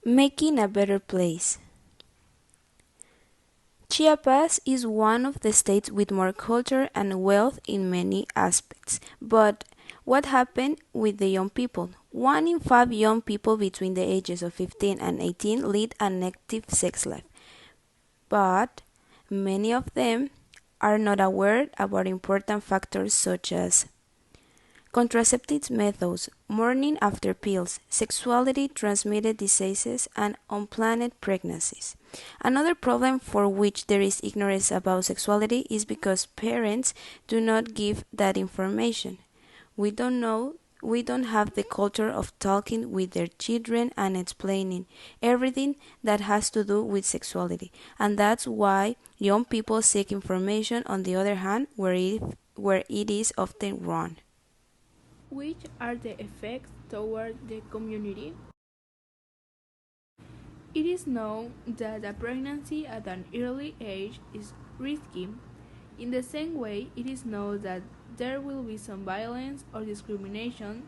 Making a better place. Chiapas is one of the states with more culture and wealth in many aspects. But what happened with the young people? 1 in 5 young people between the ages of 15 and 18 lead an active sex life. But many of them are not aware about important factors such as contraceptive methods, morning after pills, sexuality transmitted diseases, and unplanned pregnancies. Another problem for which there is ignorance about sexuality is because parents do not give that information. We don't have the culture of talking with their children and explaining everything that has to do with sexuality. And that's why young people seek information on the other hand where it is often wrong. Which are the effects toward the community? It is known that a pregnancy at an early age is risky. In the same way, it is known that there will be some violence or discrimination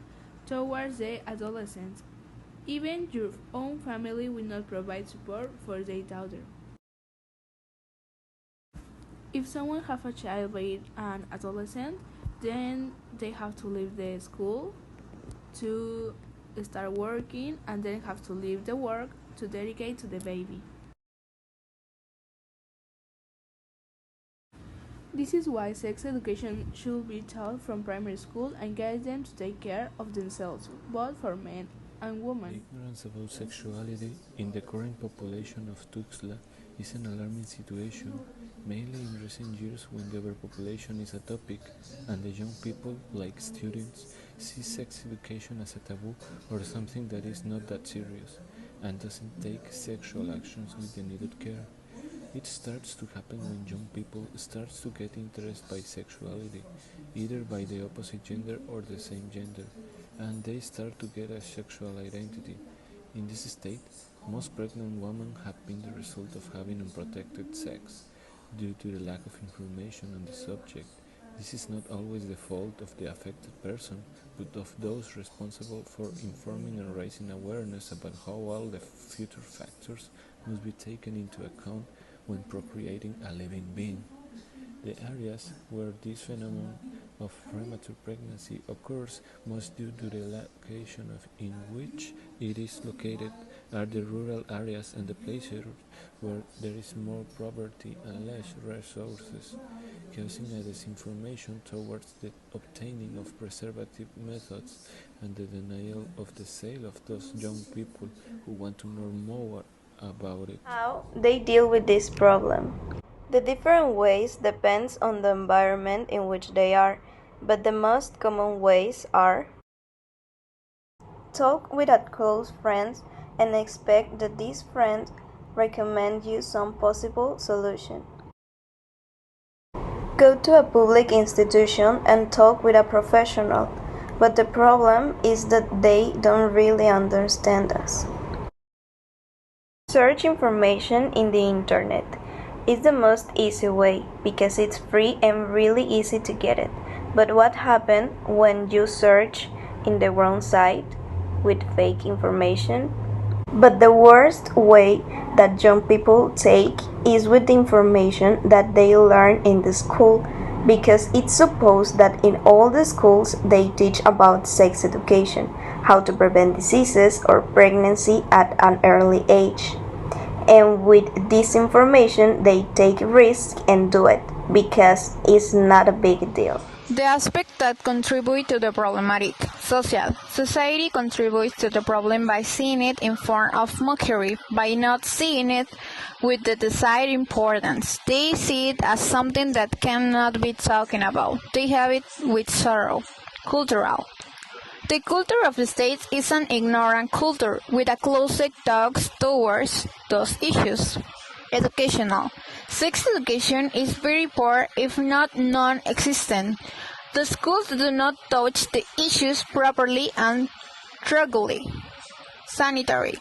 towards the adolescents. Even your own family will not provide support for their daughter. If someone have a child by an adolescent, then they have to leave the school to start working and then have to leave the work to dedicate to the baby. This is why sex education should be taught from primary school and guide them to take care of themselves, both for men and women. Ignorance about sexuality in the current population of Tuxtla is an alarming situation, mainly in recent years when the overpopulation is a topic and the young people, like students, see sex education as a taboo or something that is not that serious and doesn't take sexual actions with the needed care. It starts to happen when young people start to get interested by sexuality, either by the opposite gender or the same gender, and they start to get a sexual identity. In this state, most pregnant women have been the result of having unprotected sex, due to the lack of information on the subject. This is not always the fault of the affected person, but of those responsible for informing and raising awareness about how all the future factors must be taken into account when procreating a living being. The areas where this phenomenon of premature pregnancy occurs most due to the location in which it is located are the rural areas and the places where there is more poverty and less resources, causing a disinformation towards the obtaining of preservative methods and the denial of the sale of those young people who want to know more about it. How they deal with this problem. The different ways depends on the environment in which they are, but the most common ways are talk with a close friends and expect that these friends recommend you some possible solution. Go to a public institution and talk with a professional, but the problem is that they don't really understand us. Search information in the internet. It's the most easy way because it's free and really easy to get it. But what happens when you search in the wrong site with fake information? But the worst way that young people take is with the information that they learn in the school, because it's supposed that in all the schools they teach about sex education, how to prevent diseases or pregnancy at an early age. And with this information they take risks and do it because it's not a big deal. The aspect that contribute to the problematic. Social. Society contributes to the problem by seeing it in form of mockery, by not seeing it with the desired importance. They see it as something that cannot be talking about. They have it with sorrow. Cultural. The culture of the states is an ignorant culture with a closet talks towards those issues. Educational. Sex education is very poor, if not non-existent. The schools do not touch the issues properly and thoroughly. Sanitary.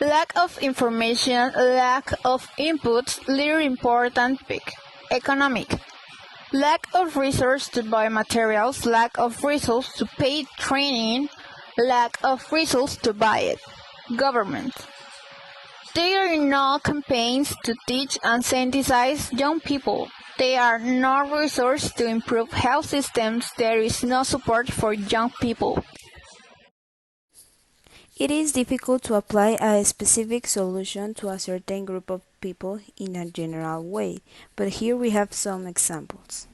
Lack of information, lack of inputs, little important pick. Economic. Lack of resources to buy materials, lack of resources to pay training, lack of resources to buy it. Government. There are no campaigns to teach and sensitize young people. There are no resources to improve health systems. There is no support for young people. It is difficult to apply a specific solution to a certain group of people in a general way, but here we have some examples.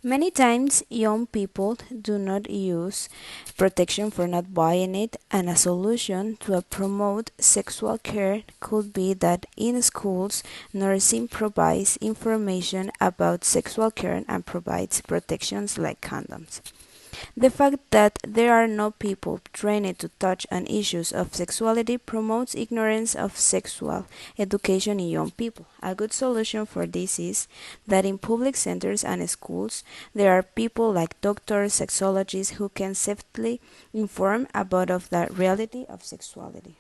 Many times, young people do not use protection for not buying it, and a solution to promote sexual care could be that in schools, nursing provides information about sexual care and provides protections like condoms. The fact that there are no people trained to touch on issues of sexuality promotes ignorance of sexual education in young people. A good solution for this is that in public centers and schools there are people like doctors, sexologists who can safely inform about of the reality of sexuality.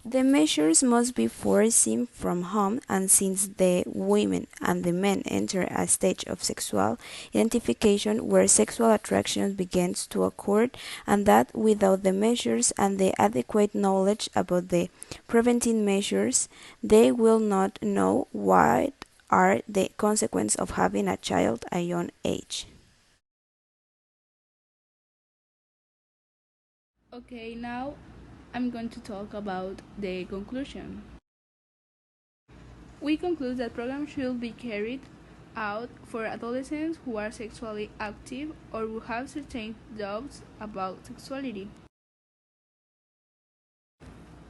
The measures must be foreseen from home, and since the women and the men enter a stage of sexual identification where sexual attraction begins to occur, and that without the measures and the adequate knowledge about the preventing measures, they will not know what are the consequences of having a child at a young age. Okay, now I'm going to talk about the conclusion. We conclude that programs should be carried out for adolescents who are sexually active or who have certain doubts about sexuality.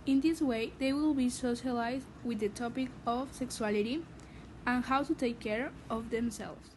In this way, they will be socialized with the topic of sexuality and how to take care of themselves.